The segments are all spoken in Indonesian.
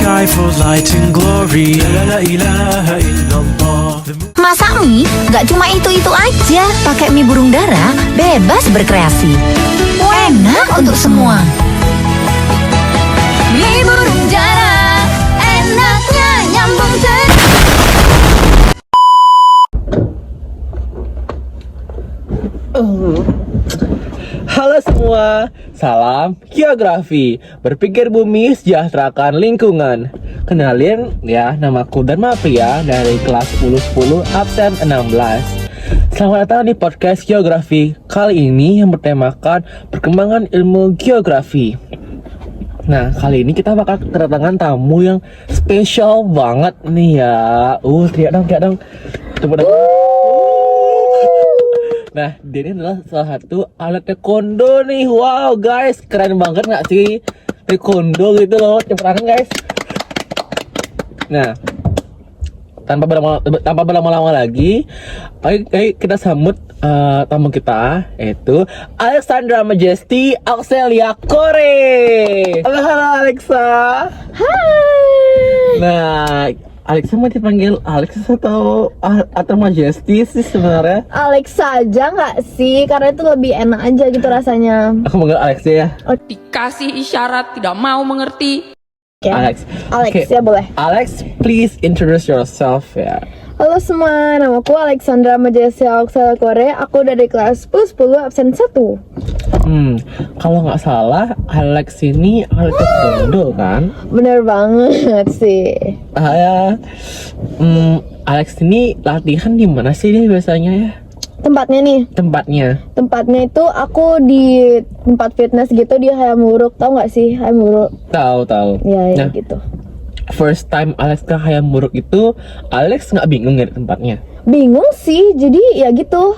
sky full light and glory. La ilaha illallah. Masak mie nggak cuma itu-itu aja. Pakai mie burung dara, bebas berkreasi. Enak untuk semua. Mie burung dara, enaknya nyambung Halo semua, salam geografi. Berpikir bumi, sejahterakan lingkungan. Kenalin ya, namaku Dharma Priya dari kelas 10 absen 16. Selamat datang di podcast geografi. Kali ini yang bertemakan perkembangan ilmu geografi. Nah, kali ini kita bakal kedatangan tamu yang spesial banget nih ya. Teriak dong. Tepuk tangan. Nah, dia ini adalah salah satu alat taekwondo nih. Wow, guys, keren banget nggak sih? Taekwondo gitu loh, tepuk tangan guys. Nah, tanpa berlama-lama lagi, ayo kita sambut tamu kita, yaitu Alexandra Majesty Auxelia Kore. Halo Alexa. Hai. Nah, Alexa mau dipanggil Alex atau Majesty sih sebenarnya? Alex saja nggak sih? Karena itu lebih enak aja gitu rasanya. Aku manggil Alex ya. Dikasih isyarat tidak mau mengerti. Oke. Alex. Alex Oke. ya boleh. Alex, please introduce yourself ya. Halo semua, namaku Alexandra Majesty Auxelia Kore. Aku dari kelas 10 absen 1. Kalau nggak salah Alex ini alat taekwondo kan? Bener banget sih. Alex ini latihan di mana sih dia biasanya ya? Tempatnya nih, tempatnya itu aku di tempat fitness gitu di Hayamuruk. Tahu nggak sih Hayamuruk? Tahu. Ya Nah, gitu. first time Alex ke Hayamuruk itu, Alex nggak bingung ya tempatnya? Bingung sih, jadi ya gitu.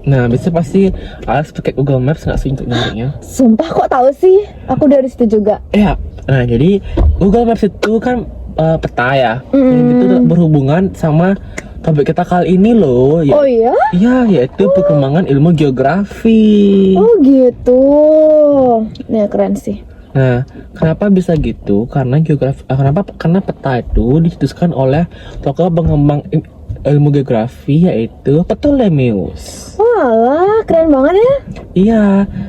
Nah, biasanya pasti Alex pakai Google Maps nggak sih untuk nyarinya? Sumpah kok tahu sih? Aku dari situ juga. Ya, nah jadi Google Maps itu kan peta ya, yang itu berhubungan sama topik kita kali ini loh. Oh iya? Iya, yaitu perkembangan ilmu geografi. Oh gitu. Nih keren sih. Nah, kenapa bisa gitu? Karena karena peta itu dicetuskan oleh tokoh pengembang ilmu geografi yaitu Ptolemeus. Walah, keren banget ya. Iya.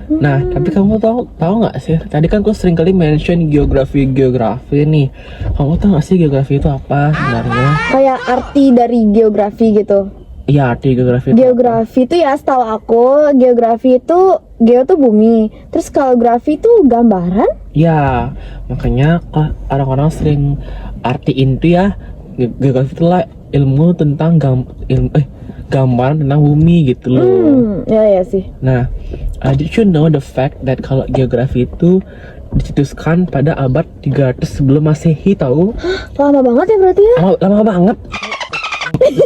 Nah, tapi kamu tahu nggak sih? Tadi kan aku sering kali mention geografi nih. Kamu tahu nggak sih geografi itu apa sebenarnya? Kayak arti dari geografi gitu. Iya, arti geografi. Geografi itu ya setahu aku, geografi itu geo tuh bumi. Terus kalau grafi itu gambaran. Ya, makanya orang-orang sering artiin tuh ya, geografi itu lah ilmu tentang gambaran tentang bumi gitu loh. Ya sih. Nah, did you know the fact that kalau geografi itu dicetuskan pada abad 300 sebelum Masehi tahu? Lama banget ya berarti ya? Lama banget.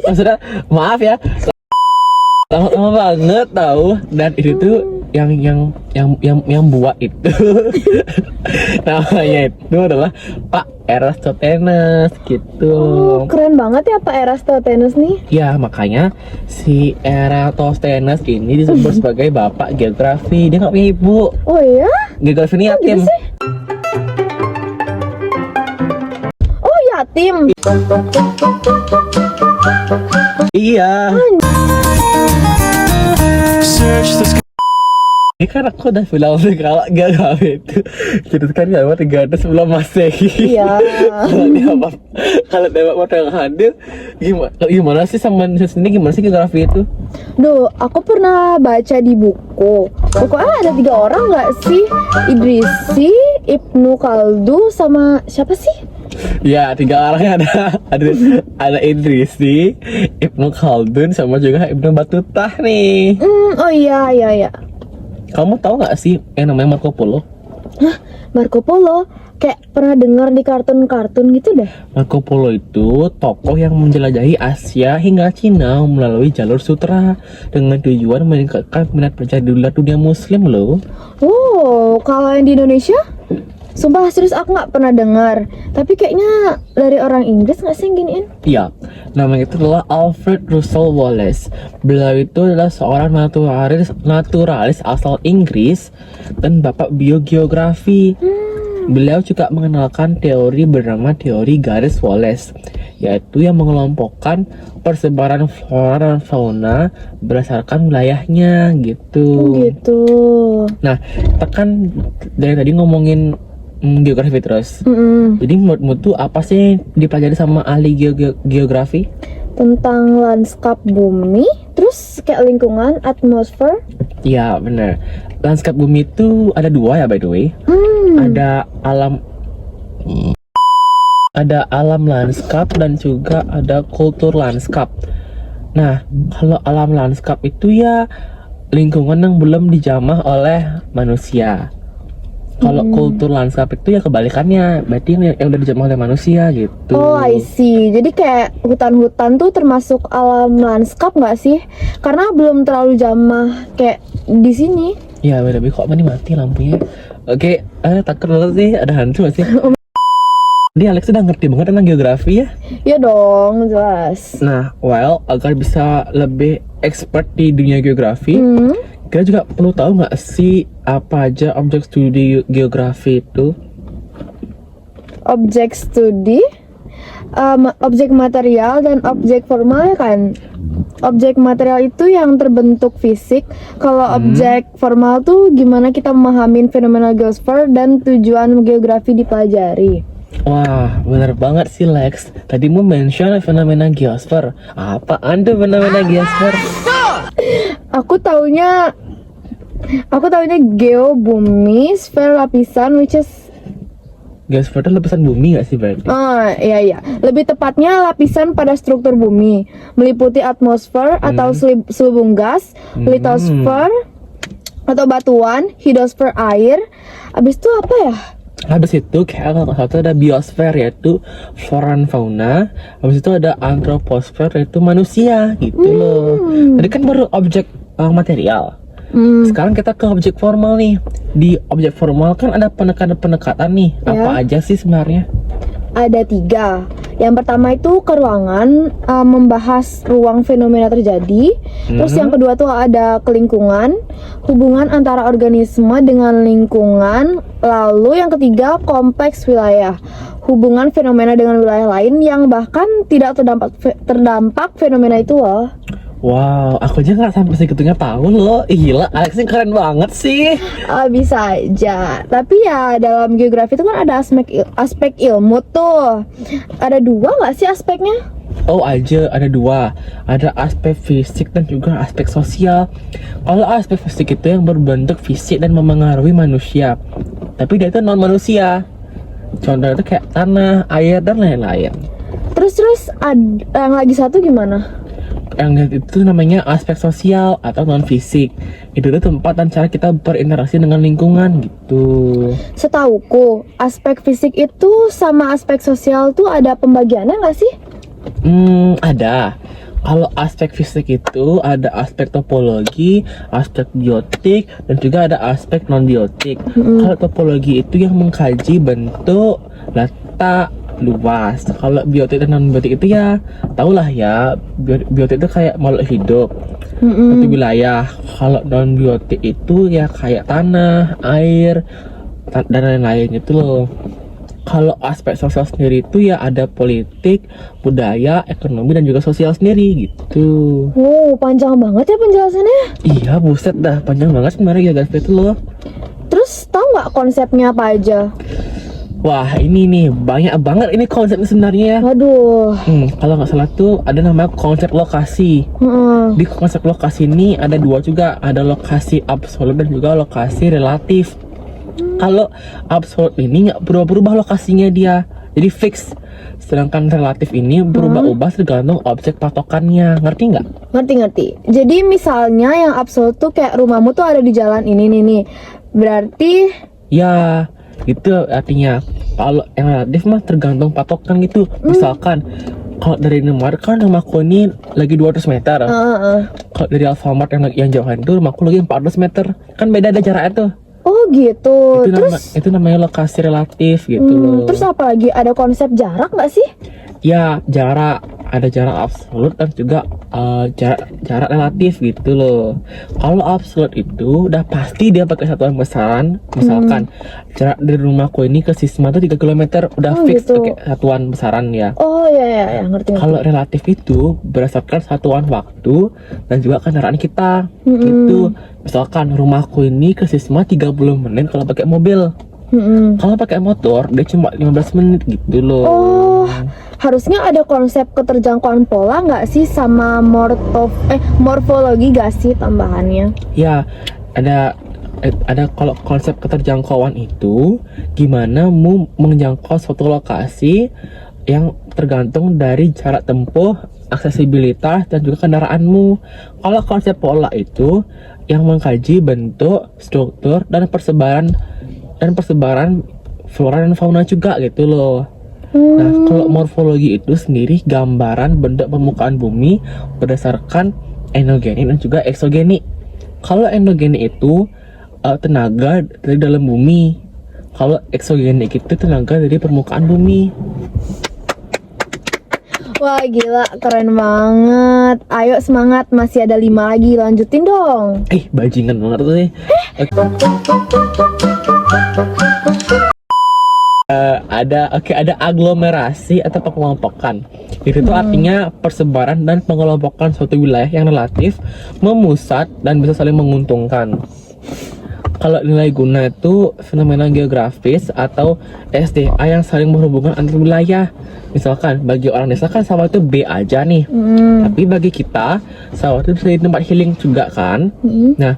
Maksudnya, maaf ya. Lama banget tahu, dan itu tuh yang buat itu namanya itu adalah Pak Eratosthenes gitu. Oh, keren banget ya Pak Eratosthenes nih. Ya, makanya si Eratosthenes ini disebut sebagai bapak geografi. Dia nggak punya ibu. Oh iya? Geografi ini yatim. Gitu sih? Oh yatim. Iya. Search the sky. Ini kan aku udah bilang kalau geografi itu dicetuskan di abad 300 sebelum Masehi. Iya. Kalau Bapak yang hadir, gimana sih sama Indonesia sendiri, gimana sih geografi itu? Duh, aku pernah baca di buku. Pokoknya ada 3 orang nggak sih? Idrisi, Ibnu Khaldun, sama siapa sih? Ya, 3 orangnya ada Idrisi, Ibnu Khaldun, sama juga Ibnu Battuta nih. Oh iya. Kamu tahu nggak sih yang namanya Marco Polo? Hah? Marco Polo? Kayak pernah dengar di kartun-kartun gitu deh. Marco Polo itu tokoh yang menjelajahi Asia hingga Cina melalui jalur sutra dengan tujuan meningkatkan minat percaya dunia Muslim loh. Oh, kalau yang di Indonesia? Sumpah serius aku nggak pernah dengar. Tapi kayaknya dari orang Inggris nggak sih yang giniin? Iya, namanya itu adalah Alfred Russel Wallace. Beliau itu adalah seorang naturalis asal Inggris dan bapak biogeografi. Beliau juga mengenalkan teori bernama teori garis Wallace, yaitu yang mengelompokkan persebaran flora dan fauna berdasarkan wilayahnya gitu. Gitu. Nah, kita kan dari tadi ngomongin geografi terus. Jadi menurutmu tuh apa sih yang dipelajari sama ahli geografi? Tentang lanskap bumi, terus kayak lingkungan, atmosfer. Ya bener. Lanskap bumi itu ada dua ya by the way. Ada alam lanskap dan juga ada kultur lanskap. Nah, kalau alam lanskap itu ya lingkungan yang belum dijamah oleh manusia. Kalau kultur lanskap itu ya kebalikannya, berarti yang udah dijamah oleh manusia gitu. Oh, I see. Jadi kayak hutan-hutan tuh termasuk alam lanskap nggak sih? Karena belum terlalu jamah kayak di sini. Ya beda kok mati lampunya. Oke, takut banget sih, ada hantu gak sih? Jadi Alex udah ngerti banget tentang geografi ya? Ya dong, jelas. Nah, agar bisa lebih expert di dunia geografi, kita juga perlu tahu nggak sih apa aja objek studi geografi itu? Objek studi, objek material dan objek formal ya kan? Objek material itu yang terbentuk fisik. Kalau objek formal tuh gimana kita memahami fenomena geosfer dan tujuan geografi dipelajari. Wah, bener banget sih Lex. Tadi mau mention fenomena geosfer. Apaan tuh fenomena geosfer? Aku taunya geo bumi, sphere lapisan, which is Geosfer itu lapisan bumi gak sih berarti? iya. Lebih tepatnya lapisan pada struktur bumi, meliputi atmosfer atau selubung gas, litosfer atau batuan, hidrosfer air. Abis itu apa ya? Habis itu kayak kalau satu ada biosfer yaitu flora dan fauna. Habis itu ada antroposfer yaitu manusia gitu loh. Tadi kan baru objek material. Sekarang kita ke objek formal nih. Di objek formal kan ada pendekatan-pendekatan nih. Apa aja sih sebenarnya? Ada 3. Yang pertama itu ke ruangan, membahas ruang fenomena terjadi. Terus yang kedua tuh ada ke lingkungan, hubungan antara organisme dengan lingkungan. Lalu yang ketiga kompleks wilayah, hubungan fenomena dengan wilayah lain yang bahkan tidak terdampak fenomena itu loh. Wow, aku aja nggak sampai segitunya tahu loh. Gila, Alex ini keren banget sih. Bisa aja. Tapi ya dalam geografi itu kan ada aspek ilmu tuh. Ada 2 nggak sih aspeknya? Oh aja, ada 2. Ada aspek fisik dan juga aspek sosial. Kalau aspek fisik itu yang berbentuk fisik dan memengaruhi manusia, tapi dia itu non manusia. Contohnya itu kayak tanah, air, dan lain-lain. Terus yang lagi satu gimana? Yang itu namanya aspek sosial atau non fisik. Itu tuh tempat dan cara kita berinteraksi dengan lingkungan gitu. Setauku, aspek fisik itu sama aspek sosial tuh ada pembagiannya nggak sih? Ada. Kalau aspek fisik itu ada aspek topologi, aspek biotik, dan juga ada aspek non biotik. Kalau topologi itu yang mengkaji bentuk, letak, luas. Kalau biotik dan non biotik itu ya tahulah ya, biotik itu kayak makhluk hidup, satu wilayah. Kalau non biotik itu ya kayak tanah, air, dan lain-lain gitu loh. Kalau aspek sosial sendiri itu ya ada politik, budaya, ekonomi, dan juga sosial sendiri gitu. Wow, panjang banget ya penjelasannya. Iya, buset dah, panjang banget sebenarnya geografi itu loh. Terus tahu nggak konsepnya apa aja? Wah, ini nih banyak banget ini konsepnya sebenarnya. Waduh. Kalau nggak salah tuh ada namanya konsep lokasi. Di konsep lokasi ini ada 2 juga, ada lokasi absolut dan juga lokasi relatif. Kalau absolut ini nggak berubah-ubah lokasinya dia, jadi fix. Sedangkan relatif ini berubah-ubah tergantung objek patokannya. Ngerti nggak? Ngerti. Jadi misalnya yang absolut tuh kayak rumahmu tuh ada di jalan ini nih. Berarti Ya, gitu artinya. Kalau yang relatif mah tergantung patokan gitu. Misalkan kalau dari Indomaret kan rumahku ini lagi 200 meter. Kalau dari Alfamart yang jauhan tuh rumahku lagi 400 meter. Kan beda ada jaraknya tuh. oh gitu. Itu namanya lokasi relatif gitu. Terus apa lagi? Ada konsep jarak nggak sih? Ya, jarak ada jarak absolut dan juga jarak relatif gitu loh. Kalau absolut itu udah pasti dia pakai satuan besaran. Misalkan jarak dari rumahku ini ke Sisma itu 3 km, udah fix gitu. pakai satuan besaran ya. Oh ya, ngerti. Kalau relatif itu berdasarkan satuan waktu dan juga kendaraan kita gitu. Misalkan rumahku ini ke Sisma 30 menit kalau pakai mobil. Kalau pakai motor dia cuma 15 menit gitu loh. Oh, harusnya ada konsep keterjangkauan pola nggak sih sama morfologi gak sih tambahannya? Ya, ada kalau konsep keterjangkauan itu gimana mu menjangkau suatu lokasi yang tergantung dari jarak tempuh, aksesibilitas dan juga kendaraanmu. Kalau konsep pola itu yang mengkaji bentuk, struktur dan persebaran flora dan fauna juga gitu loh. Nah, kalau morfologi itu sendiri gambaran bentuk permukaan bumi berdasarkan endogenik dan juga eksogenik. Kalau endogenik itu tenaga dari dalam bumi. Kalau eksogenik itu tenaga dari permukaan bumi. Wah gila, keren banget. Ayo semangat, masih ada 5 lagi, lanjutin dong. Bajingan banget tuh sih. Ada aglomerasi atau pengelompokan. Itu tuh artinya persebaran dan pengelompokan suatu wilayah yang relatif memusat dan bisa saling menguntungkan. Kalau nilai guna itu fenomena geografis atau SDA yang saling berhubungan antar wilayah. Misalkan bagi orang desa kan sawah itu B aja nih. Tapi bagi kita sawah itu bisa jadi tempat healing juga kan. Nah,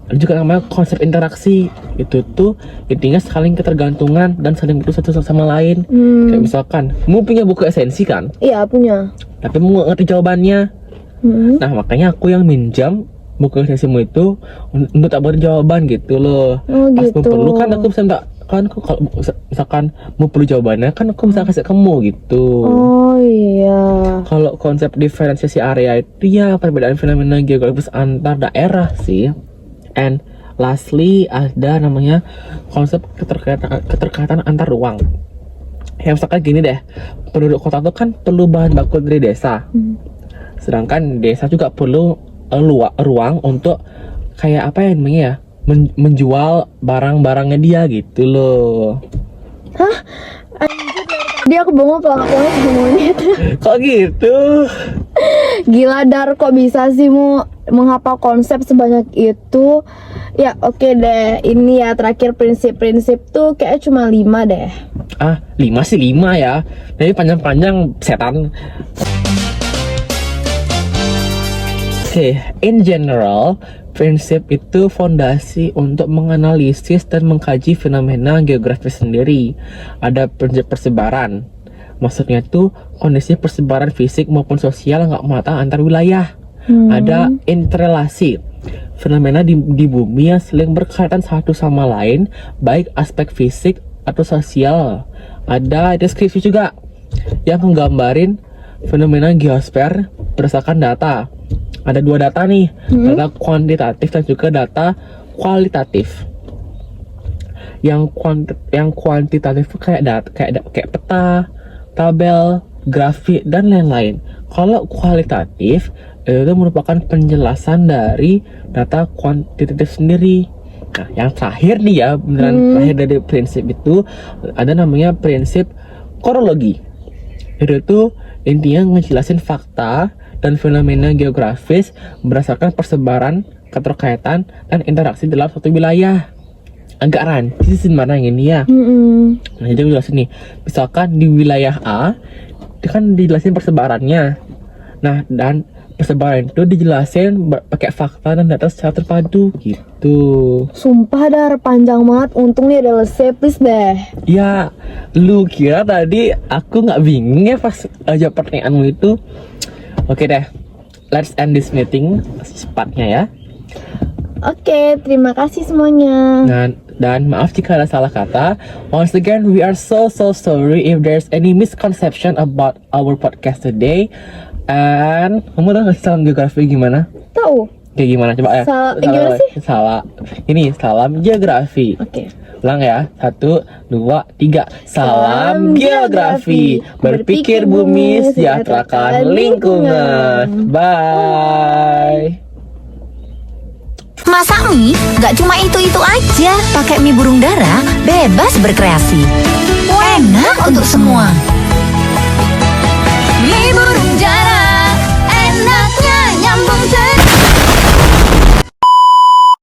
ada juga namanya konsep interaksi. Itu tuh intinya saling ketergantungan dan saling butuh satu sama lain. Kayak misalkan, mu punya buku esensi kan? Iya punya. Tapi mu nggak ngerti jawabannya. Nah, makanya aku yang minjam buku esensimu itu untuk tak beri jawaban gitu loh. Pas gitu. mu perlu kan aku bisa minta, kan kalau misalkan mu perlu jawabannya kan aku bisa kasih kamu gitu. Oh iya. Kalau konsep diferensiasi area itu ya perbedaan fenomena geografis antar daerah sih. And lastly ada namanya konsep keterkaitan antar ruang. Ya misalkan gini deh, penduduk kota itu kan perlu bahan baku dari desa. Sedangkan desa juga perlu ruang untuk kayak apa ya namanya ya, menjual barang-barangnya dia gitu loh. Dia aku bengong pelak-pelak semuanya. Kok gitu? Gila Dar, kok bisa sih mu menghafal konsep sebanyak itu? Ya oke deh, ini ya terakhir prinsip-prinsip tuh kayak cuma 5 deh. 5 sih 5 ya. Tapi panjang-panjang setan. In general, prinsip itu fondasi untuk menganalisis dan mengkaji fenomena geografis sendiri. Ada prinsip persebaran. Maksudnya itu kondisi persebaran fisik maupun sosial nggak mata antar wilayah. Ada interrelasi. Fenomena di bumi yang saling berkaitan satu sama lain, baik aspek fisik atau sosial. Ada deskripsi juga yang menggambarin fenomena geosfer berdasarkan data. Ada 2 data nih, data kuantitatif dan juga data kualitatif. Yang kuantitatif itu kayak peta, tabel, grafik dan lain-lain. Kalau kualitatif itu merupakan penjelasan dari data kuantitatif sendiri. Nah, yang terakhir nih ya, beneran terakhir dari prinsip itu ada namanya prinsip korologi. Itu tuh intinya ngejelasin fakta dan fenomena geografis berdasarkan persebaran, keterkaitan, dan interaksi dalam suatu wilayah. Agak rancis sebenarnya ini ya. Nah, jadi aku jelasin nih. Misalkan di wilayah A, itu kan dijelasin persebarannya. Nah, dan persebaran itu dijelasin pakai fakta dan data secara terpadu gitu. Sumpah Dar, panjang banget. Untung nih ada lesnya, please deh. Ya, lu kira tadi aku nggak bingung ya pas jawab pertanyaanmu itu? Oke deh, let's end this meeting secepatnya ya. Oke, terima kasih semuanya. Dan maaf jika ada salah kata. Once again, we are so sorry if there's any misconception about our podcast today. And kamu tahu nggak sih salam geografi gimana? Tahu? Oke, gimana coba ya? Gimana sih? Salah. Ini salam geografi. Oke. Ulang ya. 1, 2, 3. Salam geografi. Berpikir bumi, sejahterakan lingkungan. Bye. Masak mie nggak cuma itu-itu aja. Pakai mie burung dara, bebas berkreasi. Enak untuk semua.